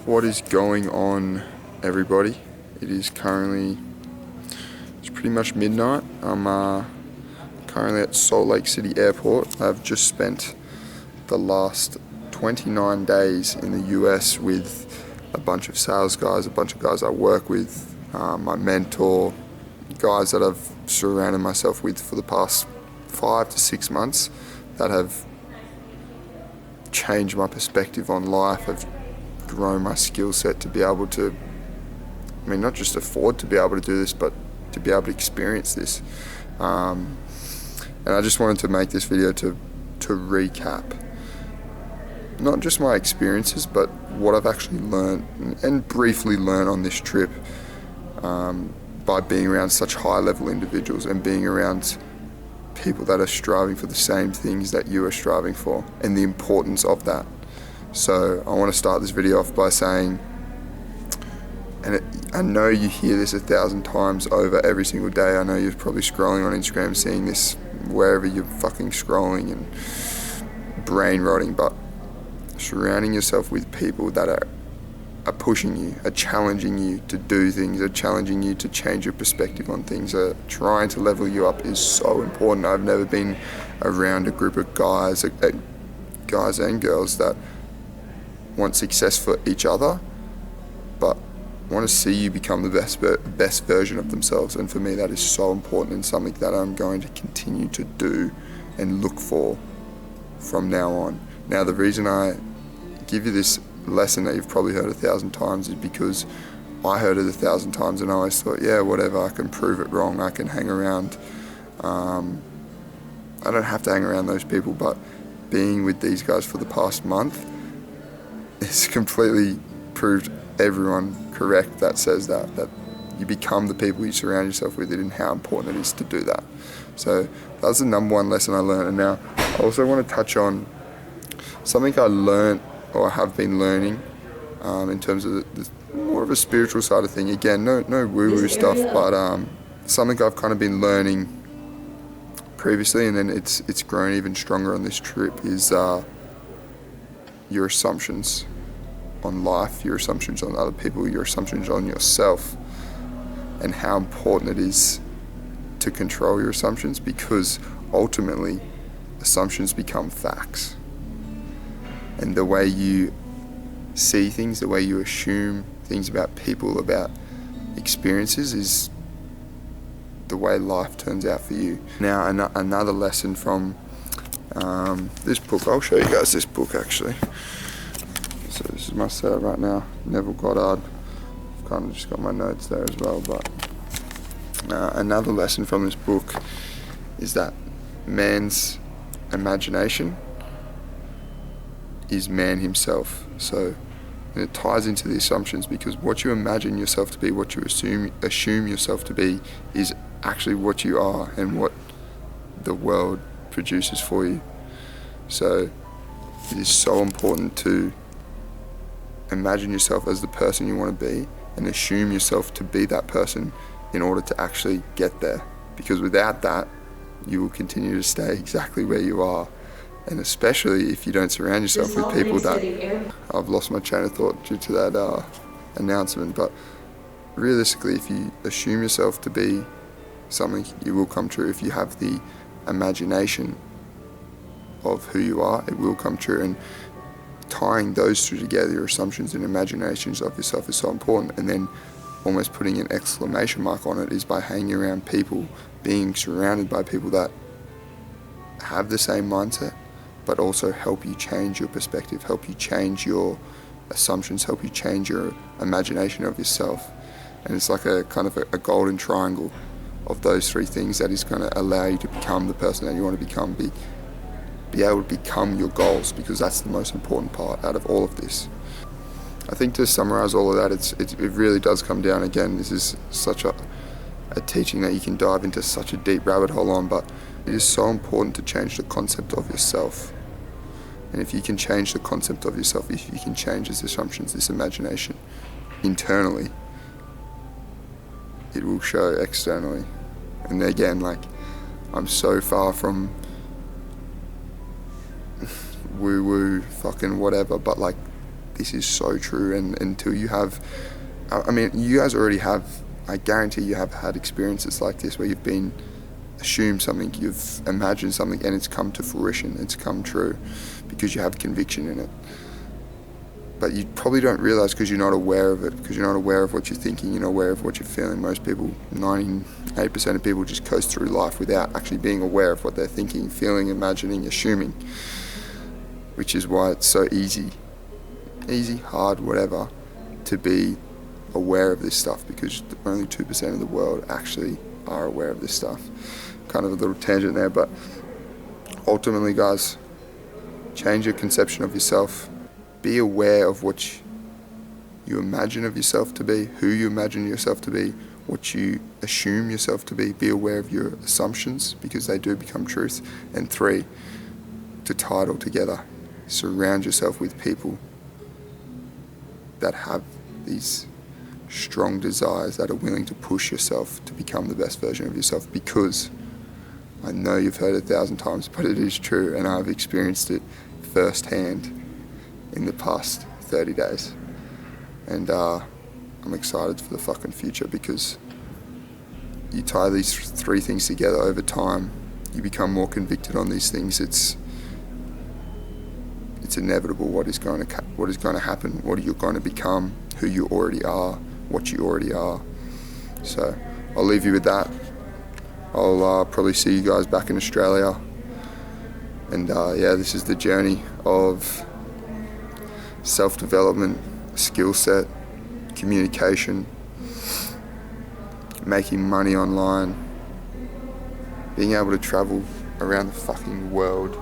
What is going on, everybody? It is currently, it's pretty much midnight. I'm currently at Salt Lake City Airport. I've just spent the last 29 days in the US with a bunch of sales guys, a bunch of guys I work with, my mentor, guys that I've surrounded myself with for the past 5 to 6 months that have changed my perspective on life, have grown my skill set to be able to, not just afford to be able to do this, but to be able to experience this. And I just wanted to make this video to recap not just my experiences, but what I've actually learned and briefly learned on this trip by being around such high-level individuals and being around people that are striving for the same things that you are striving for, and the importance of that. So I want to start this video off by saying, I know you hear this 1,000 times over every single day. I know you're probably scrolling on Instagram, seeing this wherever you're fucking scrolling and brain rotting, but surrounding yourself with people that are pushing you, are challenging you to do things, are challenging you to change your perspective on things, are trying to level you up is so important. I've never been around a group of guys and girls that want success for each other, but want to see you become the best version of themselves. And for me, that is so important and something that I'm going to continue to do and look for from now on. Now, the reason I give you this lesson that you've probably heard 1,000 times is because I heard it 1,000 times and I always thought, yeah, whatever, I can prove it wrong, I can hang around. I don't have to hang around those people, but being with these guys for the past month has completely proved everyone correct that says that you become the people you surround yourself with, and how important it is to do that. So that's the number one lesson I learned. And now I also want to touch on something I learned or have been learning in terms of the more of a spiritual side of thing. Again, no woo-woo stuff, but something I've kind of been learning previously, and then it's grown even stronger on this trip, is your assumptions on life, your assumptions on other people, your assumptions on yourself, and how important it is to control your assumptions, because ultimately assumptions become facts. And the way you see things, the way you assume things about people, about experiences, is the way life turns out for you. Now, another lesson from this book. I'll show you guys this book actually. So this is my setup right now, Neville Goddard. I've kind of just got my notes there as well, but another lesson from this book is that man's imagination is man himself. So, and it ties into the assumptions, because what you imagine yourself to be, what you assume yourself to be, is actually what you are and what the world produces for you. So it is so important to imagine yourself as the person you want to be and assume yourself to be that person in order to actually get there, because without that you will continue to stay exactly where you are. And especially if you don't surround yourself with people that... I've lost my train of thought due to that announcement, but realistically, if you assume yourself to be something, it will come true. If you have the imagination of who you are, it will come true. And tying those two together, your assumptions and imaginations of yourself, is so important. And then almost putting an exclamation mark on it is by hanging around people, being surrounded by people that have the same mindset, but also help you change your perspective, help you change your assumptions, help you change your imagination of yourself. And it's like a kind of a golden triangle of those three things that is going to allow you to become the person that you want to become, be able to become your goals, because that's the most important part out of all of this. I think to summarize all of that, it really does come down, again, this is such a teaching that you can dive into such a deep rabbit hole on, but it is so important to change the concept of yourself. And if you can change the concept of yourself, if you can change these assumptions, this imagination internally, it will show externally. And again, like, I'm so far from woo-woo fucking whatever, but like, this is so true. And until you have, I mean, you guys already have, I guarantee you have had experiences like this where you've been assumed something, you've imagined something, and it's come to fruition, it's come true because you have conviction in it. But you probably don't realize because you're not aware of it, because you're not aware of what you're thinking, you're not aware of what you're feeling. Most people, 98% of people just coast through life without actually being aware of what they're thinking, feeling, imagining, assuming, which is why it's so easy, hard, whatever, to be aware of this stuff, because only 2% of the world actually are aware of this stuff. Kind of a little tangent there, but ultimately, guys, change your conception of yourself. Be aware of what you imagine of yourself to be, who you imagine yourself to be, what you assume yourself to be. Be aware of your assumptions, because they do become truth. And 3, to tie it all together, surround yourself with people that have these strong desires, that are willing to push yourself to become the best version of yourself, because I know you've heard it 1,000 times, but it is true, and I've experienced it firsthand in the past 30 days. And I'm excited for the fucking future, because you tie these 3 things together over time, you become more convicted on these things. It's inevitable what is going to happen, what you're going to become, who you already are, what you already are. So I'll leave you with that. I'll probably see you guys back in Australia. And yeah, this is the journey of self-development, skill set, communication, making money online, being able to travel around the fucking world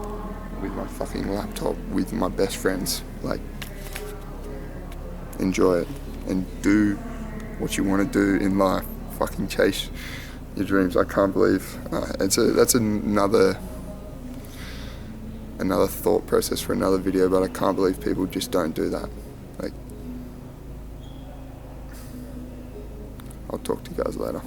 with my fucking laptop with my best friends. Like, enjoy it and do what you want to do in life. Fucking chase your dreams. I can't believe that's another thought process for another video, but I can't believe people just don't do that. Like, I'll talk to you guys later.